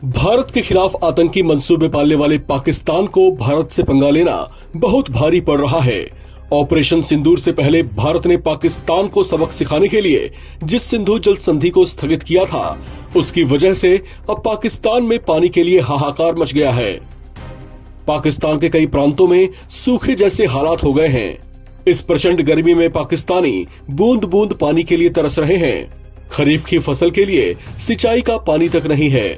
भारत के खिलाफ आतंकी मंसूबे पालने वाले पाकिस्तान को भारत से पंगा लेना बहुत भारी पड़ रहा है। ऑपरेशन सिंदूर से पहले भारत ने पाकिस्तान को सबक सिखाने के लिए जिस सिंधु जल संधि को स्थगित किया था, उसकी वजह से अब पाकिस्तान में पानी के लिए हाहाकार मच गया है। पाकिस्तान के कई प्रांतों में सूखे जैसे हालात हो गए हैं। इस प्रचंड गर्मी में पाकिस्तानी बूंद बूंद पानी के लिए तरस रहे हैं। खरीफ की फसल के लिए सिंचाई का पानी तक नहीं है।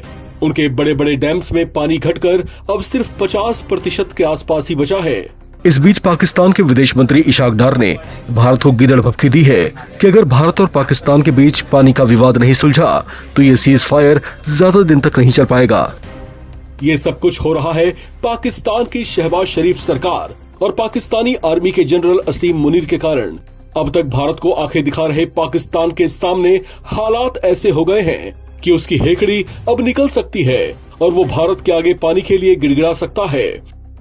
उनके बड़े बड़े डैम्स में पानी घटकर अब सिर्फ 50% के आसपास ही बचा है। इस बीच पाकिस्तान के विदेश मंत्री इशाक डार ने भारत को गिदड़ भभकी दी है कि अगर भारत और पाकिस्तान के बीच पानी का विवाद नहीं सुलझा तो ये सीज फायर ज्यादा दिन तक नहीं चल पाएगा। ये सब कुछ हो रहा है पाकिस्तान की शहबाज शरीफ सरकार और पाकिस्तानी आर्मी के जनरल असीम मुनीर के कारण। अब तक भारत को आंखें दिखा रहे पाकिस्तान के सामने हालात ऐसे हो गए हैं कि उसकी हेकड़ी अब निकल सकती है और वो भारत के आगे पानी के लिए गिड़गिड़ा सकता है।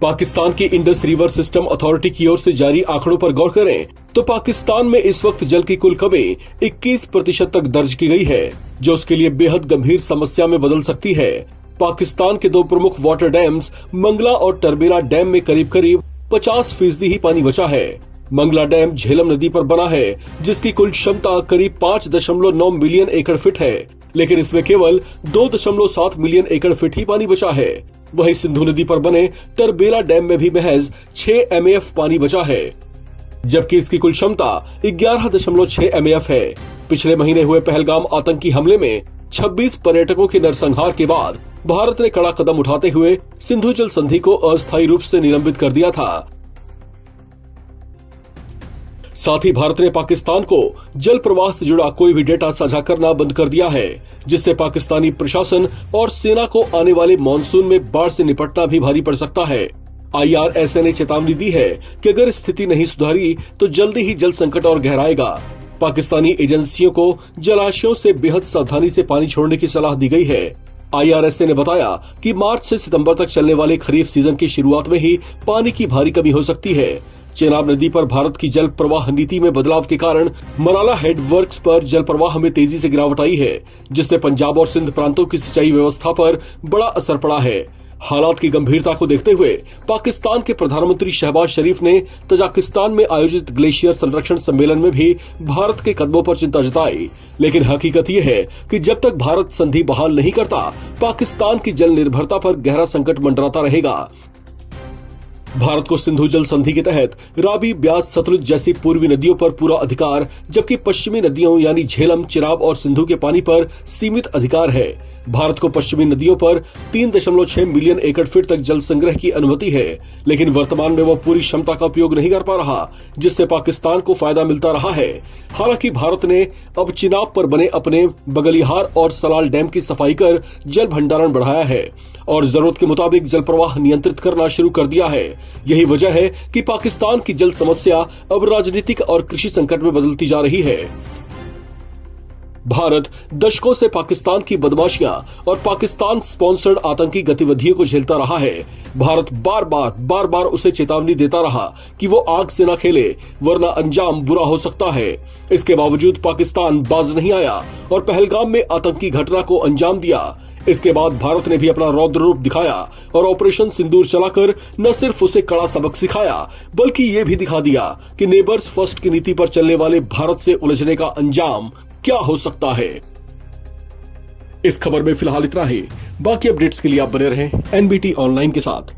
पाकिस्तान की इंडस रिवर सिस्टम अथॉरिटी की ओर से जारी आंकड़ों पर गौर करें तो पाकिस्तान में इस वक्त जल की कुल कमी 21% तक दर्ज की गई है, जो उसके लिए बेहद गंभीर समस्या में बदल सकती है। पाकिस्तान के दो प्रमुख वाटर डैम्स मंगला और टरबेला डैम में करीब करीब 50% ही पानी बचा है। मंगला डैम झेलम नदी पर बना है, जिसकी कुल क्षमता करीब 5.9 मिलियन एकड़ फीट है, लेकिन इसमें केवल 2.7 मिलियन एकड़ फीट ही पानी बचा है। वहीं सिंधु नदी पर बने टरबेला डैम में भी महज 6 MAF पानी बचा है, जबकि इसकी कुल क्षमता 11.6 MAF है। पिछले महीने हुए पहलगाम आतंकी हमले में 26 पर्यटकों के नरसंहार के बाद भारत ने कड़ा कदम उठाते हुए सिंधु जल संधि को अस्थायी रूप से निलंबित कर दिया था। साथ ही भारत ने पाकिस्तान को जल प्रवाह से जुड़ा कोई भी डेटा साझा करना बंद कर दिया है, जिससे पाकिस्तानी प्रशासन और सेना को आने वाले मानसून में बाढ़ से निपटना भी भारी पड़ सकता है। IRSA ने चेतावनी दी है कि अगर स्थिति नहीं सुधारी तो जल्दी ही जल संकट और गहराएगा। पाकिस्तानी एजेंसियों को जलाशयों से बेहद सावधानी से पानी छोड़ने की सलाह दी गई है। IRSA ने बताया कि मार्च से सितंबर तक चलने वाले खरीफ सीजन की शुरुआत में ही पानी की भारी कमी हो सकती है। चेनाब नदी पर भारत की जल प्रवाह नीति में बदलाव के कारण मराला हेड वर्क्स पर जल प्रवाह में तेजी से गिरावट आई है, जिससे पंजाब और सिंध प्रांतों की सिंचाई व्यवस्था पर बड़ा असर पड़ा है। हालात की गंभीरता को देखते हुए पाकिस्तान के प्रधानमंत्री शहबाज शरीफ ने तजाकिस्तान में आयोजित ग्लेशियर संरक्षण सम्मेलन में भी भारत के कदमों पर चिंता जताई। लेकिन हकीकत यह है कि जब तक भारत संधि बहाल नहीं करता, पाकिस्तान की जल निर्भरता पर गहरा संकट मंडराता रहेगा। भारत को सिंधु जल संधि के तहत रावी, ब्यास, सतलुज जैसी पूर्वी नदियों पर पूरा अधिकार, जबकि पश्चिमी नदियों यानी झेलम, चिनाब और सिंधु के पानी पर सीमित अधिकार है। भारत को पश्चिमी नदियों पर 3.6 मिलियन एकड़ फीट तक जल संग्रह की अनुमति है, लेकिन वर्तमान में वह पूरी क्षमता का उपयोग नहीं कर पा रहा, जिससे पाकिस्तान को फायदा मिलता रहा है। हालांकि भारत ने अब चिनाब पर बने अपने बगलिहार और सलाल डैम की सफाई कर जल भंडारण बढ़ाया है और जरूरत के मुताबिक जल प्रवाह नियंत्रित करना शुरू कर दिया है। यही वजह है कि पाकिस्तान की जल समस्या अब राजनीतिक और कृषि संकट में बदलती जा रही है। भारत दशकों से पाकिस्तान की बदमाशियां और पाकिस्तान स्पॉन्सर्ड आतंकी गतिविधियों को झेलता रहा है। भारत बार बार उसे चेतावनी देता रहा कि वो आग से न खेले, वरना अंजाम बुरा हो सकता है। इसके बावजूद पाकिस्तान बाज नहीं आया और पहलगाम में आतंकी घटना को अंजाम दिया। इसके बाद भारत ने भी अपना रौद्र रूप दिखाया और ऑपरेशन सिंदूर चलाकर न सिर्फ उसे कड़ा सबक सिखाया, बल्कि ये भी दिखा दिया कि नेबर्स फर्स्ट की नीति पर चलने वाले भारत से उलझने का अंजाम क्या हो सकता है। इस खबर में फिलहाल इतना ही। बाकी अपडेट्स के लिए आप बने रहें NBT ऑनलाइन के साथ।